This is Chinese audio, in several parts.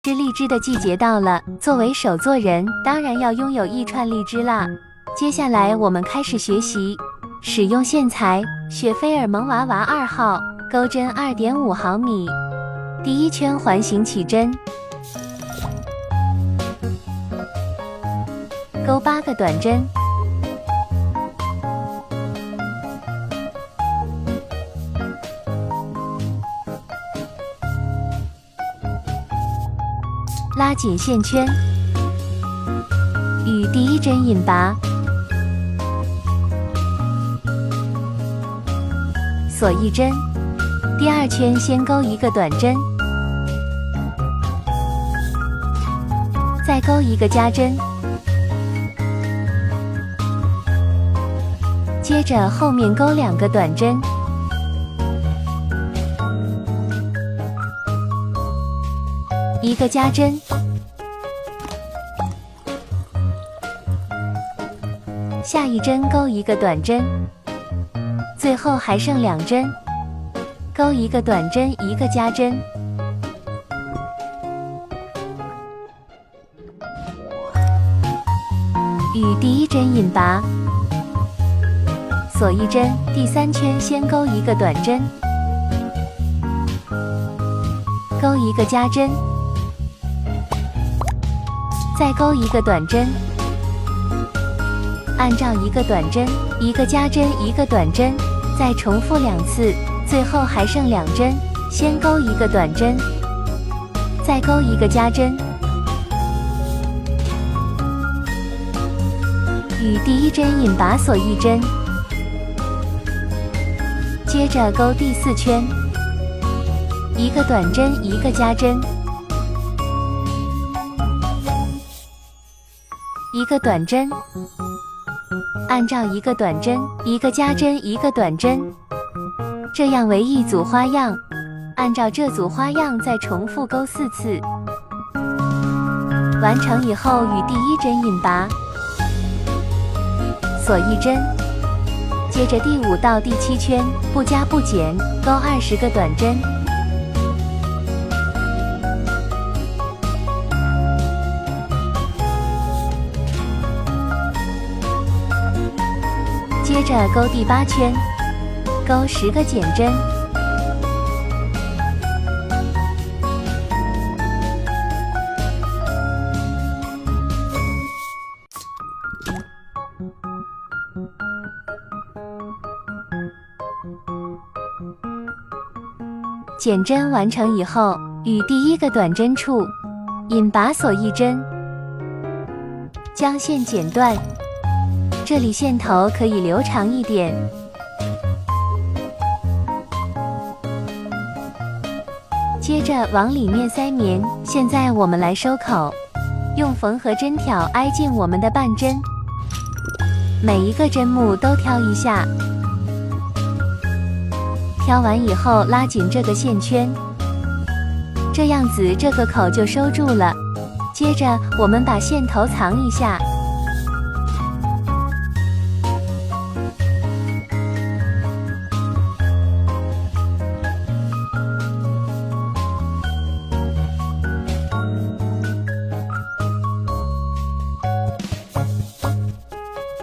吃荔枝的季节到了，作为手作人，当然要拥有一串荔枝啦。接下来我们开始学习，使用线材：雪菲尔蒙娃娃2号，钩针2.5毫米，第一圈环形起针，钩8个短针，拉紧线圈，与第一针引拔，锁一针，第二圈先钩一个短针，再钩一个加针，接着后面钩2个短针，一个加针，下一针钩一个短针，最后还剩2针，钩一个短针，一个加针，与第一针引拔，锁一针，第3圈先钩一个短针，钩一个加针，再钩一个短针，按照一个短针，一个加针，一个短针，再重复2次，最后还剩2针，先钩一个短针，再钩一个加针，与第一针引拔锁一针，接着钩第4圈，一个短针，一个加针，一个短针，按照一个短针，一个加针，一个短针，这样为一组花样。按照这组花样再重复钩4次。完成以后，与第一针引拔，锁一针，接着第5到第7圈不加不减，钩20个短针，接着钩第8圈，钩10个减针，减针完成以后，与第一个短针处引拔锁一针，将线剪断，这里线头可以留长一点，接着往里面塞棉。现在我们来收口，用缝合针挑挨近我们的半针，每一个针目都挑一下，挑完以后拉紧这个线圈，这样子这个口就收住了。接着我们把线头藏一下，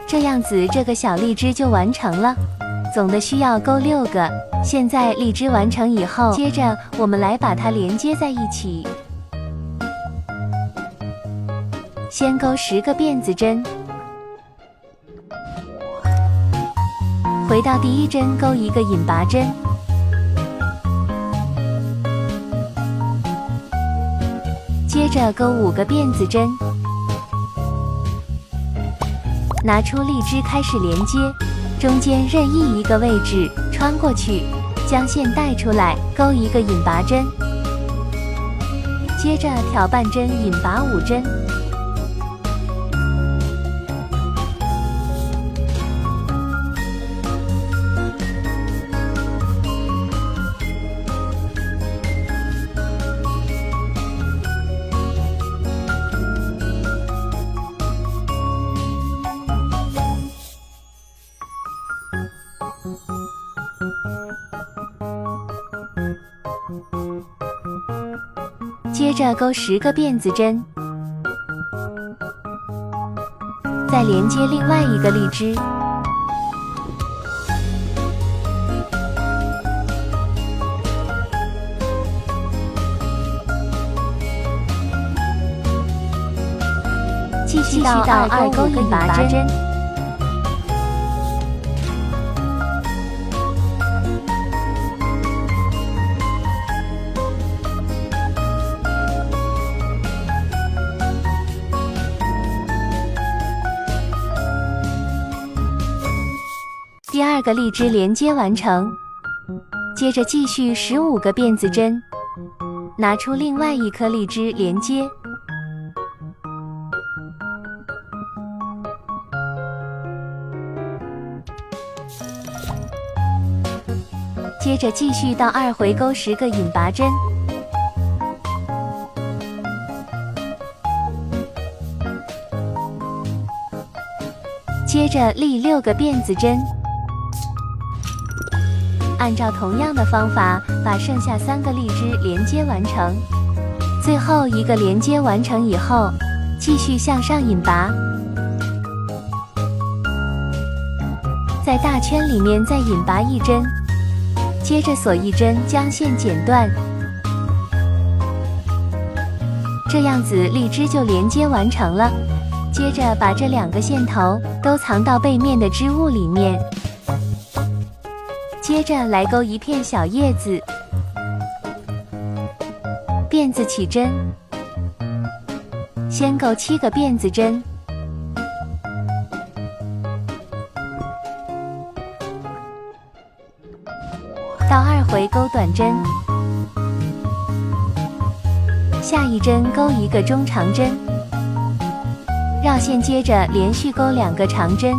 这样子这个小荔枝就完成了。总的需要钩6个。现在荔枝完成以后，接着我们来把它连接在一起。先钩10个辫子针，回到第一针钩一个引拔针，接着钩5个辫子针，拿出荔枝开始连接，中间任意一个位置穿过去，将线带出来，钩一个引拔针，接着挑半针引拔5针，接接着钩10个辫子针，再连接另外一个荔枝，继续到2钩引拔针，第2个荔枝连接完成，接着继续15个辫子针，拿出另外一颗荔枝连接，接着继续到2回钩10个引拔针，接着立6个辫子针，按照同样的方法把剩下3个荔枝连接完成。最后一个连接完成以后，继续向上引拔，在大圈里面再引拔1针，接着锁1针将线剪断，这样子荔枝就连接完成了。接着把这2个线头都藏到背面的织物里面，接着来钩一片小叶子，辫子起针，先钩7个辫子针，到2回钩短针，下一针钩1个中长针，绕线，接着连续钩2个长针，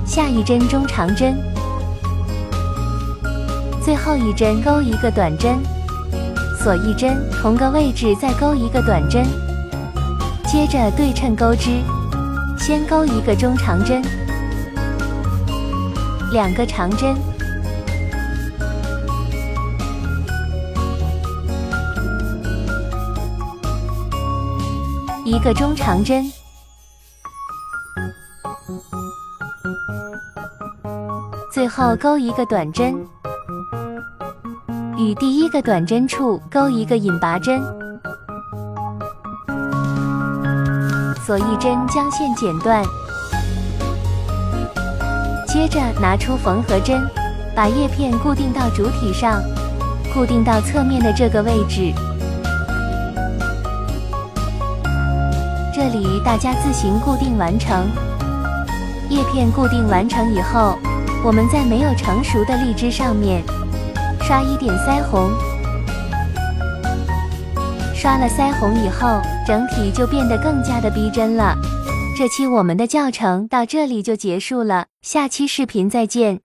下一针中长针，最后一针钩1个短针，锁1针，同个位置再钩1个短针，接着对称钩织，先钩1个中长针，2个长针，1个中长针，最后钩1个短针，与第1个短针处钩1个引拔针，锁1针将线剪断，接着拿出缝合针，把叶片固定到主体上，固定到侧面的这个位置。这里大家自行固定完成。叶片固定完成以后，我们在没有成熟的荔枝上面刷1点腮红，刷了腮红以后，整体就变得更加的逼真了。这期我们的教程到这里就结束了，下期视频再见。